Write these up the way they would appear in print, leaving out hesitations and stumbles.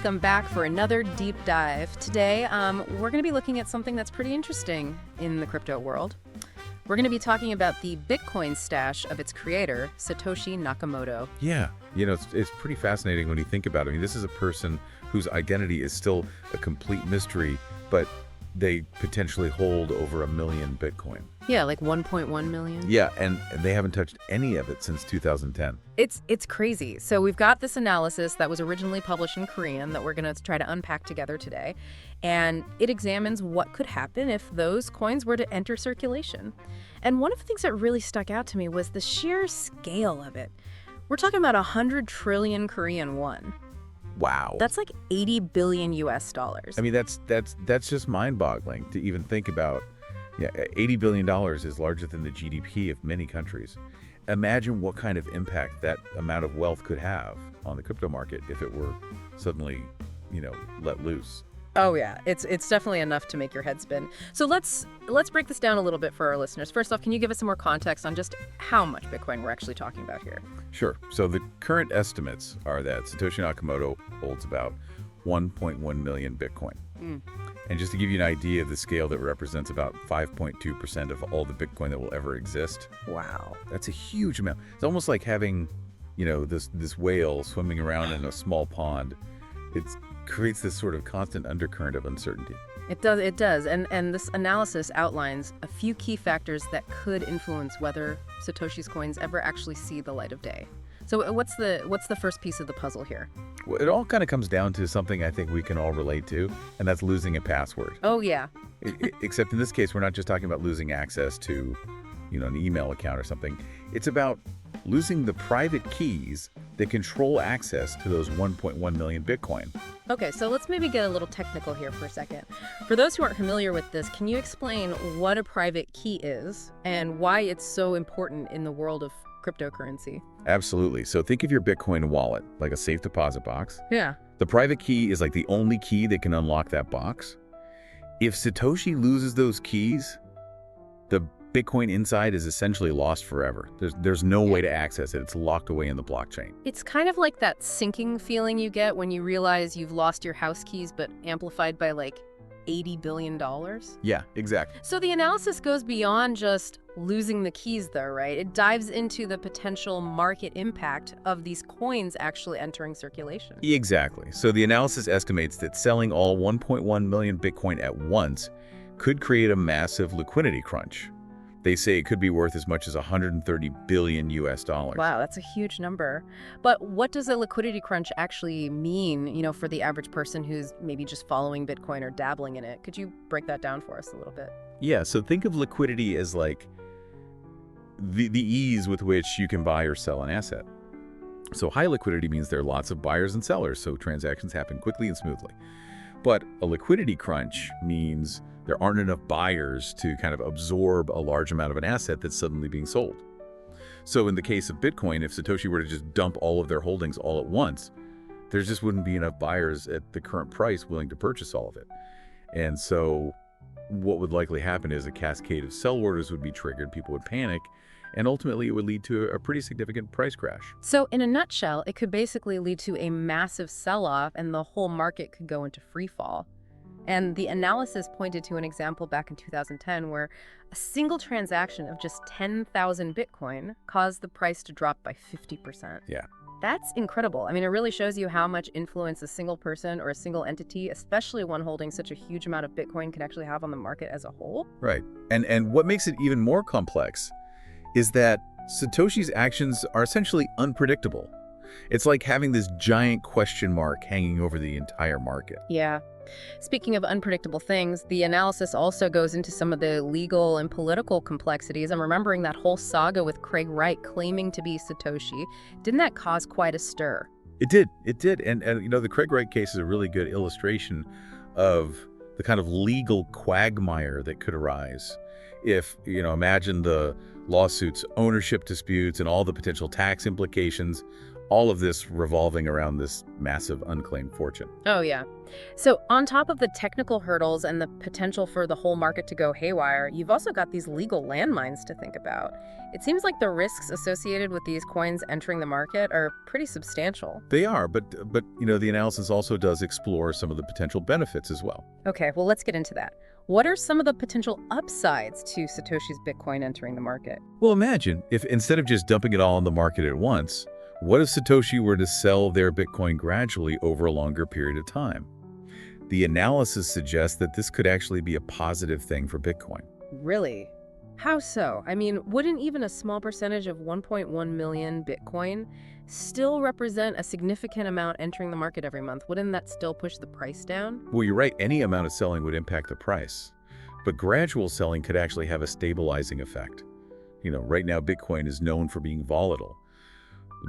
welcome back for another deep dive. Today, we're going to be looking at something that's pretty interesting in the crypto world. We're going to be talking about the Bitcoin stash of its creator, Satoshi Nakamoto. Yeah, it's pretty fascinating when you think about it. I mean, this is a person whose identity is still a complete mystery, but they potentially hold over 1 million Bitcoin. Yeah, like 1.1 million. Yeah, and they haven't touched any of it since 2010. It's crazy. So we've got this analysis that was originally published in Korean that we're going to try to unpack together today. And it examines what could happen if those coins were to enter circulation. And one of the things that really stuck out to me was the sheer scale of it. We're talking about 100 trillion Korean won. Wow. That's like 80 billion US dollars. I mean, that's just mind-boggling to even think about. Yeah, $80 billion is larger than the GDP of many countries. Imagine what kind of impact that amount of wealth could have on the crypto market if it were suddenly, let loose. Oh yeah, it's definitely enough to make your head spin. So let's break this down a little bit for our listeners. First off, can you give us some more context on just how much Bitcoin we're actually talking about here? Sure. So the current estimates are that Satoshi Nakamoto holds about 1.1 million Bitcoin. And just to give you an idea of the scale, that represents about 5.2% of all the Bitcoin that will ever exist. Wow. That's a huge amount. It's almost like having, this whale swimming around in a small pond. It creates this sort of constant undercurrent of uncertainty. It does. And this analysis outlines a few key factors that could influence whether Satoshi's coins ever actually see the light of day. So what's the first piece of the puzzle here? Well, it all kind of comes down to something I think we can all relate to, and that's losing a password. Oh, yeah. Except in this case, we're not just talking about losing access to, an email account or something. It's about losing the private keys that control access to those 1.1 million Bitcoin. Okay, so let's maybe get a little technical here for a second. For those who aren't familiar with this, can you explain what a private key is and why it's so important in the world of cryptocurrency? Absolutely. So think of your Bitcoin wallet like a safe deposit box. Yeah. The private key is like the only key that can unlock that box. If Satoshi loses those keys, the Bitcoin inside is essentially lost forever. There's no way to access it. It's locked away in the blockchain. It's kind of like that sinking feeling you get when you realize you've lost your house keys, but amplified by like $80 billion. Yeah, exactly. So the analysis goes beyond just losing the keys though, right? It dives into the potential market impact of these coins actually entering circulation. Exactly. So the analysis estimates that selling all 1.1 million Bitcoin at once could create a massive liquidity crunch. They say it could be worth as much as 130 billion US dollars. Wow, that's a huge number. But what does a liquidity crunch actually mean, for the average person who's maybe just following Bitcoin or dabbling in it? Could you break that down for us a little bit? Yeah, so think of liquidity as like the ease with which you can buy or sell an asset. So high liquidity means there are lots of buyers and sellers, so transactions happen quickly and smoothly. But a liquidity crunch means there aren't enough buyers to kind of absorb a large amount of an asset that's suddenly being sold. So in the case of Bitcoin, if Satoshi were to just dump all of their holdings all at once, there just wouldn't be enough buyers at the current price willing to purchase all of it. And so what would likely happen is a cascade of sell orders would be triggered, people would panic, and ultimately it would lead to a pretty significant price crash. So in a nutshell, it could basically lead to a massive sell-off and the whole market could go into free fall. And the analysis pointed to an example back in 2010 where a single transaction of just 10,000 Bitcoin caused the price to drop by 50%. Yeah. That's incredible. I mean, it really shows you how much influence a single person or a single entity, especially one holding such a huge amount of Bitcoin, can actually have on the market as a whole. Right. And what makes it even more complex is that Satoshi's actions are essentially unpredictable. It's like having this giant question mark hanging over the entire market. Yeah. Speaking of unpredictable things, the analysis also goes into some of the legal and political complexities. I'm remembering that whole saga with Craig Wright claiming to be Satoshi. Didn't that cause quite a stir? It did. And the Craig Wright case is a really good illustration of the kind of legal quagmire that could arise if, imagine the lawsuits, ownership disputes, and all the potential tax implications All of this revolving around this massive unclaimed fortune. Oh, yeah. So on top of the technical hurdles and the potential for the whole market to go haywire, you've also got these legal landmines to think about. It seems like the risks associated with these coins entering the market are pretty substantial. They are, but the analysis also does explore some of the potential benefits as well. Okay, well, let's get into that. What are some of the potential upsides to Satoshi's Bitcoin entering the market? Well, imagine if instead of just dumping it all on the market at once, what if Satoshi were to sell their Bitcoin gradually over a longer period of time? The analysis suggests that this could actually be a positive thing for Bitcoin. Really? How so? I mean, wouldn't even a small percentage of 1.1 million Bitcoin still represent a significant amount entering the market every month? Wouldn't that still push the price down? Well, you're right. Any amount of selling would impact the price. But gradual selling could actually have a stabilizing effect. Right now, Bitcoin is known for being volatile.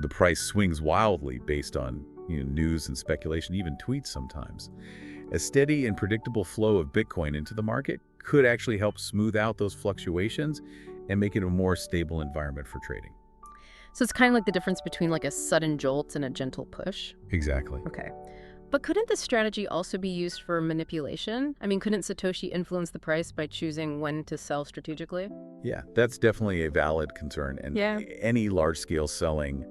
The price swings wildly based on news and speculation, even tweets sometimes. A steady and predictable flow of Bitcoin into the market could actually help smooth out those fluctuations and make it a more stable environment for trading. So it's kind of like the difference between like a sudden jolt and a gentle push? Exactly. Okay. But couldn't this strategy also be used for manipulation? I mean, couldn't Satoshi influence the price by choosing when to sell strategically? Yeah, that's definitely a valid concern. And any large-scale selling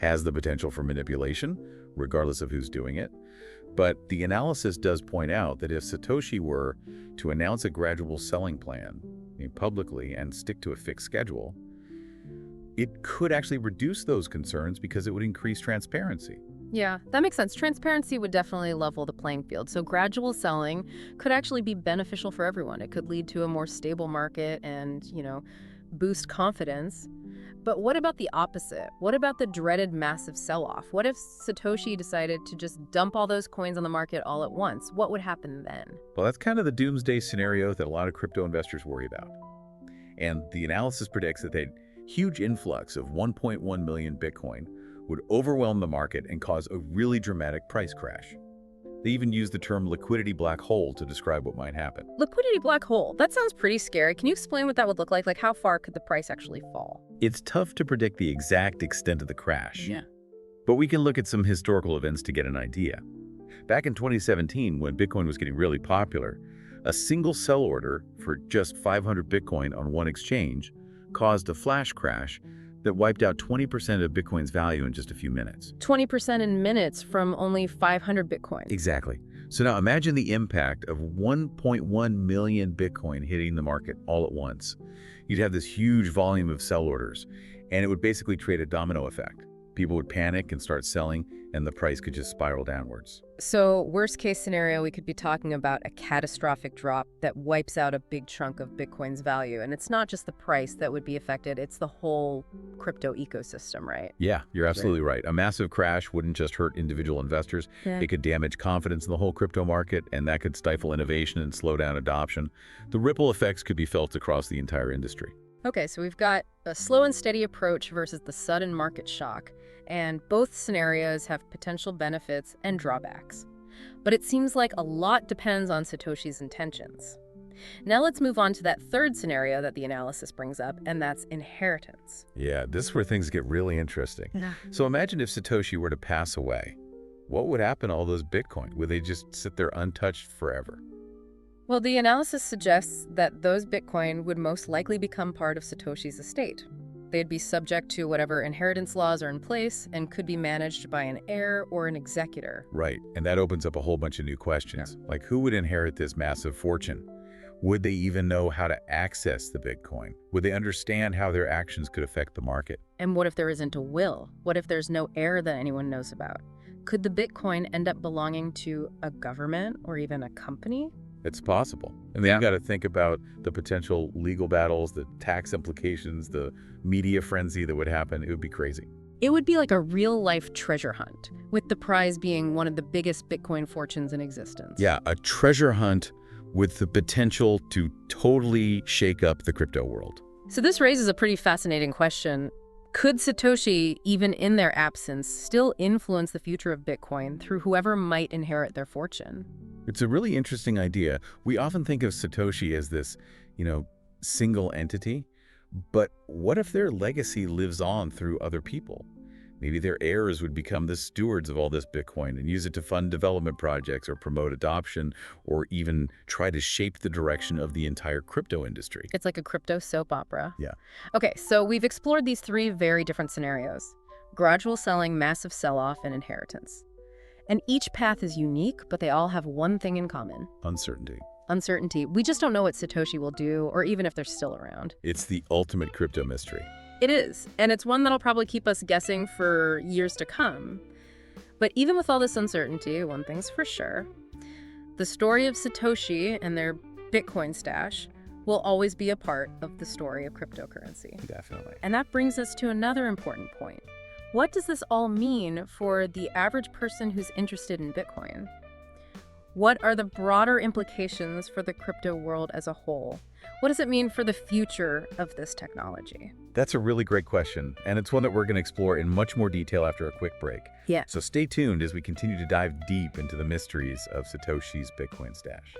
has the potential for manipulation, regardless of who's doing it. But the analysis does point out that if Satoshi were to announce a gradual selling plan publicly and stick to a fixed schedule, it could actually reduce those concerns because it would increase transparency. Yeah, that makes sense. Transparency would definitely level the playing field. So gradual selling could actually be beneficial for everyone. It could lead to a more stable market and, boost confidence. But what about the opposite? What about the dreaded massive sell-off? What if Satoshi decided to just dump all those coins on the market all at once? What would happen then? Well, that's kind of the doomsday scenario that a lot of crypto investors worry about. And the analysis predicts that a huge influx of 1.1 million Bitcoin would overwhelm the market and cause a really dramatic price crash. They even use the term liquidity black hole to describe what might happen. Liquidity black hole. That sounds pretty scary. Can you explain what that would look like? Like, how far could the price actually fall? It's tough to predict the exact extent of the crash. Yeah. But we can look at some historical events to get an idea. Back in 2017, when Bitcoin was getting really popular, a single sell order for just 500 Bitcoin on one exchange caused a flash crash that wiped out 20% of Bitcoin's value in just a few minutes. 20% in minutes from only 500 Bitcoin. Exactly. So now imagine the impact of 1.1 million Bitcoin hitting the market all at once. You'd have this huge volume of sell orders, and it would basically create a domino effect. People would panic and start selling, and the price could just spiral downwards. So worst case scenario, we could be talking about a catastrophic drop that wipes out a big chunk of Bitcoin's value. And it's not just the price that would be affected, it's the whole crypto ecosystem, right? Yeah, you're absolutely right. A massive crash wouldn't just hurt individual investors. Yeah. It could damage confidence in the whole crypto market, and that could stifle innovation and slow down adoption. The ripple effects could be felt across the entire industry. Okay, so we've got a slow and steady approach versus the sudden market shock. And both scenarios have potential benefits and drawbacks. But it seems like a lot depends on Satoshi's intentions. Now let's move on to that third scenario that the analysis brings up, and that's inheritance. Yeah, this is where things get really interesting. So imagine if Satoshi were to pass away. What would happen to all those Bitcoin? Would they just sit there untouched forever? Well, the analysis suggests that those Bitcoin would most likely become part of Satoshi's estate. They'd be subject to whatever inheritance laws are in place and could be managed by an heir or an executor. Right, and that opens up a whole bunch of new questions. Like, who would inherit this massive fortune? Would they even know how to access the Bitcoin? Would they understand how their actions could affect the market? And what if there isn't a will? What if there's no heir that anyone knows about? Could the Bitcoin end up belonging to a government or even a company? It's possible. And then you got to think about the potential legal battles, the tax implications, the media frenzy that would happen. It would be crazy. It would be like a real-life treasure hunt, with the prize being one of the biggest Bitcoin fortunes in existence. Yeah, a treasure hunt with the potential to totally shake up the crypto world. So this raises a pretty fascinating question. Could Satoshi, even in their absence, still influence the future of Bitcoin through whoever might inherit their fortune? It's a really interesting idea. We often think of Satoshi as this, single entity, but what if their legacy lives on through other people? Maybe their heirs would become the stewards of all this Bitcoin and use it to fund development projects or promote adoption or even try to shape the direction of the entire crypto industry. It's like a crypto soap opera. Yeah. Okay, so we've explored these three very different scenarios: gradual selling, massive sell-off, and inheritance. And each path is unique, but they all have one thing in common. Uncertainty. Uncertainty. We just don't know what Satoshi will do or even if they're still around. It's the ultimate crypto mystery. It is, and it's one that'll probably keep us guessing for years to come. But even with all this uncertainty, one thing's for sure: the story of Satoshi and their Bitcoin stash will always be a part of the story of cryptocurrency. Definitely. And that brings us to another important point. What does this all mean for the average person who's interested in Bitcoin? What are the broader implications for the crypto world as a whole? What does it mean for the future of this technology? That's a really great question, and it's one that we're going to explore in much more detail after a quick break. Yeah. So stay tuned as we continue to dive deep into the mysteries of Satoshi's Bitcoin stash.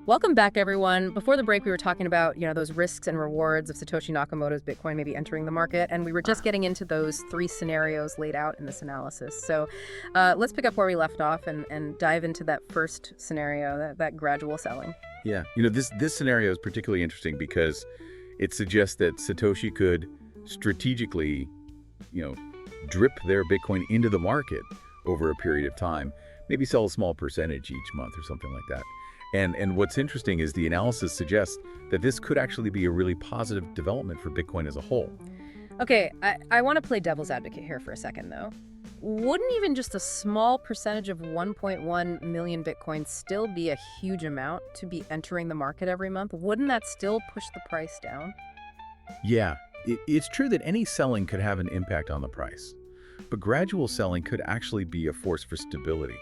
Welcome back, everyone. Before the break, we were talking about, those risks and rewards of Satoshi Nakamoto's Bitcoin maybe entering the market, and we were just getting into those three scenarios laid out in this analysis. So let's pick up where we left off and dive into that first scenario, that gradual selling. Yeah, this scenario is particularly interesting because it suggests that Satoshi could strategically, drip their Bitcoin into the market over a period of time, maybe sell a small percentage each month or something like that. And what's interesting is the analysis suggests that this could actually be a really positive development for Bitcoin as a whole. Okay, I want to play devil's advocate here for a second, though. Wouldn't even just a small percentage of 1.1 million Bitcoin still be a huge amount to be entering the market every month? Wouldn't that still push the price down? Yeah, it's true that any selling could have an impact on the price, but gradual selling could actually be a force for stability.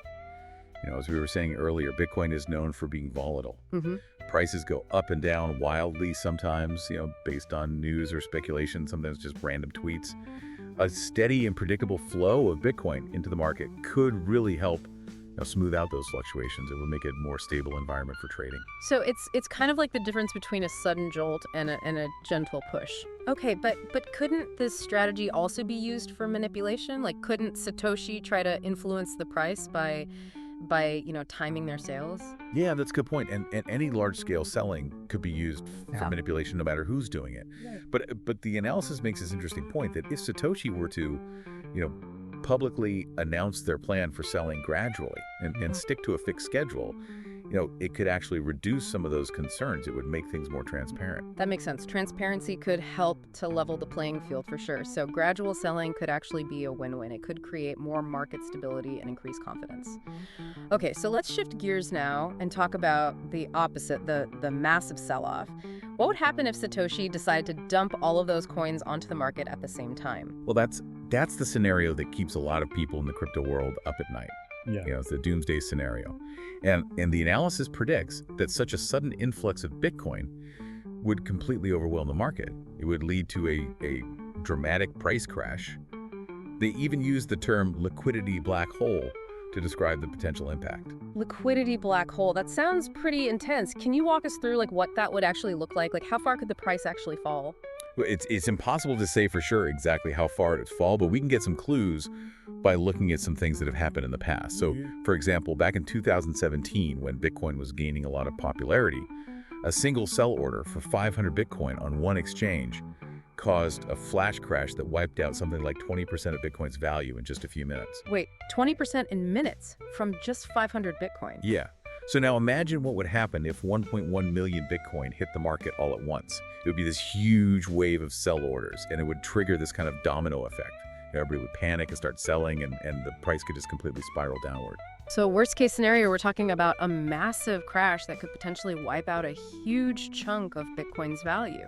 As we were saying earlier, Bitcoin is known for being volatile. Mm-hmm. Prices go up and down wildly sometimes, based on news or speculation, sometimes just random tweets. A steady and predictable flow of Bitcoin into the market could really help smooth out those fluctuations. It will make it a more stable environment for trading. So it's kind of like the difference between a sudden jolt and a gentle push. Okay, but couldn't this strategy also be used for manipulation? Like, couldn't Satoshi try to influence the price by timing their sales? Yeah, that's a good point. And any large-scale selling could be used for manipulation no matter who's doing it. Yeah. But the analysis makes this interesting point that if Satoshi were to, publicly announce their plan for selling gradually and stick to a fixed schedule, it could actually reduce some of those concerns. It would make things more transparent. That makes sense. Transparency could help to level the playing field for sure. So gradual selling could actually be a win-win. It could create more market stability and increase confidence. Okay, so let's shift gears now and talk about the opposite, the massive sell-off. What would happen if Satoshi decided to dump all of those coins onto the market at the same time? Well, that's the scenario that keeps a lot of people in the crypto world up at night. Yeah. It's the doomsday scenario. And the analysis predicts that such a sudden influx of Bitcoin would completely overwhelm the market. It would lead to a dramatic price crash. They even use the term liquidity black hole to describe the potential impact. Liquidity black hole. That sounds pretty intense. Can you walk us through what that would actually look like? How far could the price actually fall? Well, it's impossible to say for sure exactly how far it would fall, but we can get some clues by looking at some things that have happened in the past. So, for example, back in 2017, when Bitcoin was gaining a lot of popularity, a single sell order for 500 Bitcoin on one exchange caused a flash crash that wiped out something like 20% of Bitcoin's value in just a few minutes. Wait, 20% in minutes from just 500 Bitcoin? Yeah. So now imagine what would happen if 1.1 million Bitcoin hit the market all at once. It would be this huge wave of sell orders, and it would trigger this kind of domino effect. Everybody would panic and start selling, and the price could just completely spiral downward. So worst case scenario, we're talking about a massive crash that could potentially wipe out a huge chunk of Bitcoin's value.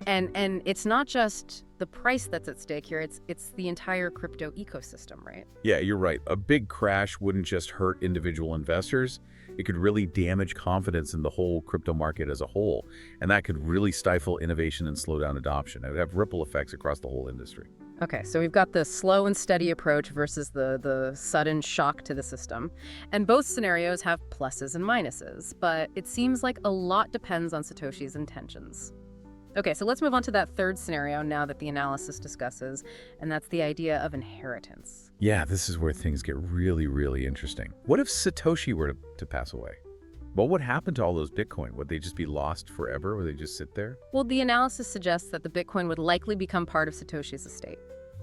And it's not just the price that's at stake here, it's the entire crypto ecosystem, right? Yeah, you're right. A big crash wouldn't just hurt individual investors. It could really damage confidence in the whole crypto market as a whole. And that could really stifle innovation and slow down adoption. It would have ripple effects across the whole industry. Okay, so we've got the slow and steady approach versus the sudden shock to the system. And both scenarios have pluses and minuses, but it seems like a lot depends on Satoshi's intentions. Okay, so let's move on to that third scenario now that the analysis discusses, and that's the idea of inheritance. Yeah, this is where things get really, really interesting. What if Satoshi were to pass away? What would happen to all those Bitcoin? Would they just be lost forever? Would they just sit there? Well, the analysis suggests that the Bitcoin would likely become part of Satoshi's estate.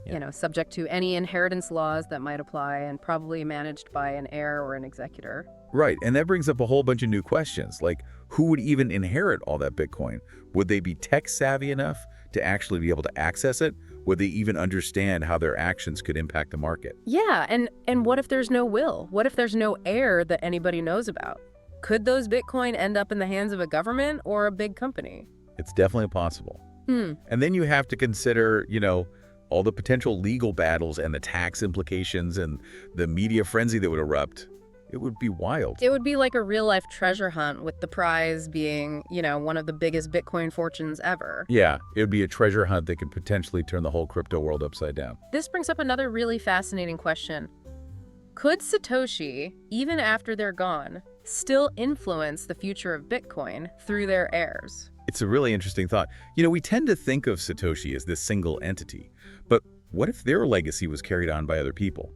Yeah. Subject to any inheritance laws that might apply and probably managed by an heir or an executor. Right, and that brings up a whole bunch of new questions, like who would even inherit all that Bitcoin? Would they be tech-savvy enough to actually be able to access it? Would they even understand how their actions could impact the market? Yeah, and what if there's no will? What if there's no heir that anybody knows about? Could those Bitcoin end up in the hands of a government or a big company? It's definitely possible. And then you have to consider, all the potential legal battles and the tax implications and the media frenzy that would erupt. It would be wild. It would be like a real-life treasure hunt with the prize being, one of the biggest Bitcoin fortunes ever. Yeah, it would be a treasure hunt that could potentially turn the whole crypto world upside down. This brings up another really fascinating question. Could Satoshi, even after they're gone, still influence the future of Bitcoin through their heirs? It's a really interesting thought. We tend to think of Satoshi as this single entity, but what if their legacy was carried on by other people?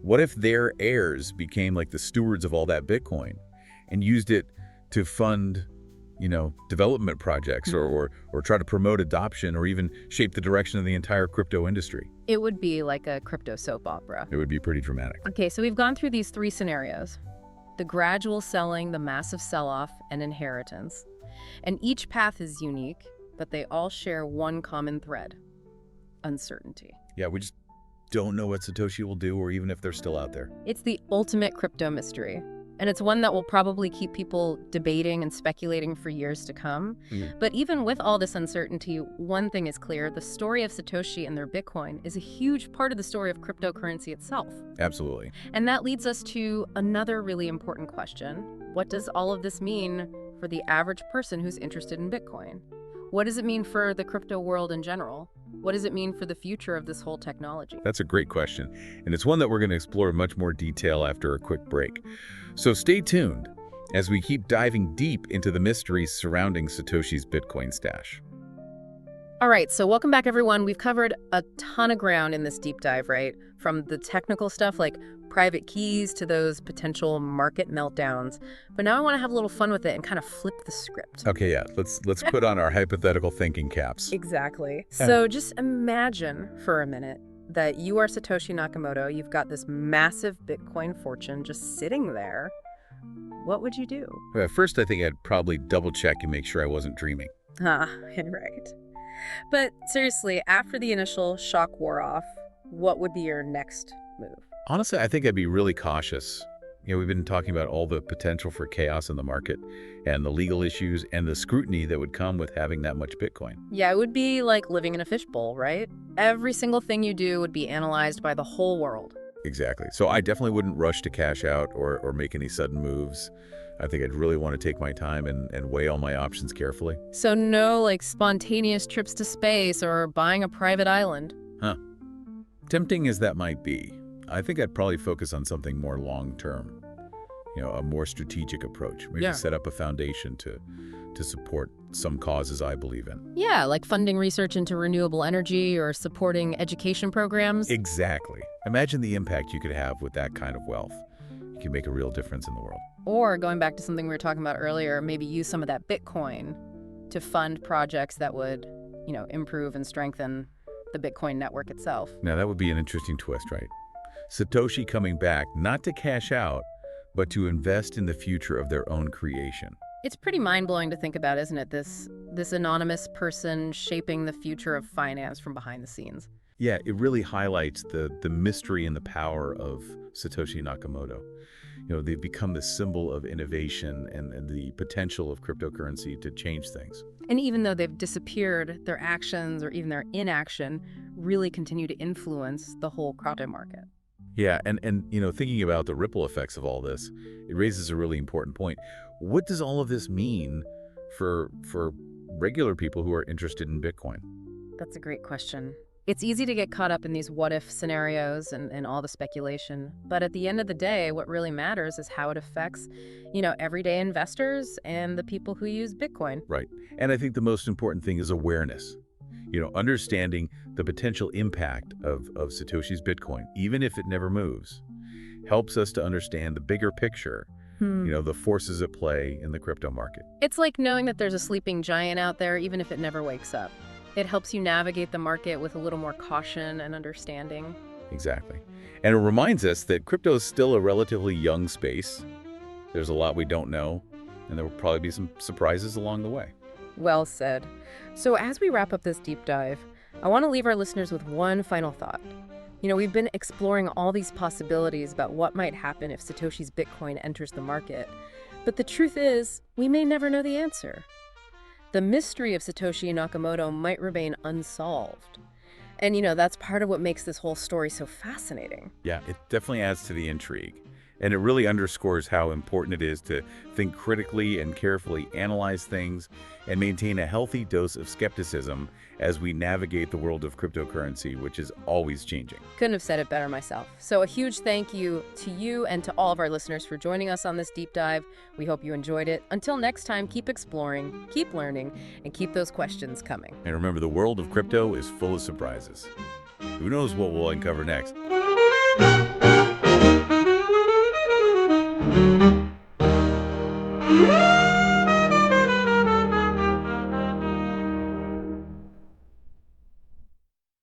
What if their heirs became like the stewards of all that Bitcoin and used it to fund, development projects or try to promote adoption or even shape the direction of the entire crypto industry? It would be like a crypto soap opera. It would be pretty dramatic. Okay, so we've gone through these three scenarios: the gradual selling, the massive sell-off, and inheritance. And each path is unique, but they all share one common thread: uncertainty. Yeah, we just don't know what Satoshi will do or even if they're still out there. It's the ultimate crypto mystery, and it's one that will probably keep people debating and speculating for years to come. But even with all this uncertainty, one thing is clear: the story of Satoshi and their Bitcoin is a huge part of the story of cryptocurrency itself. Absolutely. And that leads us to another really important question. What does all of this mean for the average person who's interested in Bitcoin? What does it mean for the crypto world in general? What does it mean for the future of this whole technology? That's a great question, and it's one that we're going to explore in much more detail after a quick break. So stay tuned as we keep diving deep into the mysteries surrounding Satoshi's Bitcoin stash. All right, so welcome back, everyone. We've covered a ton of ground in this deep dive, right? From the technical stuff like private keys to those potential market meltdowns. But now I want to have a little fun with it and kind of flip the script. Okay, yeah, let's put on our hypothetical thinking caps. Exactly. So just imagine for a minute that you are Satoshi Nakamoto. You've got this massive Bitcoin fortune just sitting there. What would you do? Well, first, I think I'd probably double check and make sure I wasn't dreaming. Right. But seriously, after the initial shock wore off, what would be your next move? Honestly, I think I'd be really cautious. We've been talking about all the potential for chaos in the market and the legal issues and the scrutiny that would come with having that much Bitcoin. Yeah, it would be like living in a fishbowl, right? Every single thing you do would be analyzed by the whole world. Exactly. So I definitely wouldn't rush to cash out or make any sudden moves. I think I'd really want to take my time and weigh all my options carefully. So no spontaneous trips to space or buying a private island? Tempting as that might be, I think I'd probably focus on something more long-term, a more strategic approach. Maybe set up a foundation to support some causes I believe in. Yeah, like funding research into renewable energy or supporting education programs. Exactly. Imagine the impact you could have with that kind of wealth. You can make a real difference in the world. Or going back to something we were talking about earlier, maybe use some of that Bitcoin to fund projects that would, improve and strengthen the Bitcoin network itself. Now, that would be an interesting twist, right? Satoshi coming back, not to cash out, but to invest in the future of their own creation. It's pretty mind-blowing to think about, isn't it? This anonymous person shaping the future of finance from behind the scenes. Yeah, it really highlights the mystery and the power of Satoshi Nakamoto. They've become the symbol of innovation and the potential of cryptocurrency to change things. And even though they've disappeared, their actions or even their inaction really continue to influence the whole crypto market. Yeah, and thinking about the ripple effects of all this, it raises a really important point. What does all of this mean for regular people who are interested in Bitcoin? That's a great question. It's easy to get caught up in these what-if scenarios and all the speculation. But at the end of the day, what really matters is how it affects, everyday investors and the people who use Bitcoin. Right. And I think the most important thing is awareness. Understanding the potential impact of Satoshi's Bitcoin, even if it never moves, helps us to understand the bigger picture, the forces at play in the crypto market. It's like knowing that there's a sleeping giant out there, even if it never wakes up. It helps you navigate the market with a little more caution and understanding. Exactly. And it reminds us that crypto is still a relatively young space. There's a lot we don't know, and there will probably be some surprises along the way. Well said. So as we wrap up this deep dive, I want to leave our listeners with one final thought. We've been exploring all these possibilities about what might happen if Satoshi's Bitcoin enters the market. But the truth is, we may never know the answer. The mystery of Satoshi Nakamoto might remain unsolved. And, that's part of what makes this whole story so fascinating. Yeah, it definitely adds to the intrigue. And it really underscores how important it is to think critically and carefully analyze things and maintain a healthy dose of skepticism as we navigate the world of cryptocurrency, which is always changing. Couldn't have said it better myself. So a huge thank you to you and to all of our listeners for joining us on this deep dive. We hope you enjoyed it. Until next time, keep exploring, keep learning, and keep those questions coming. And remember, the world of crypto is full of surprises. Who knows what we'll uncover next?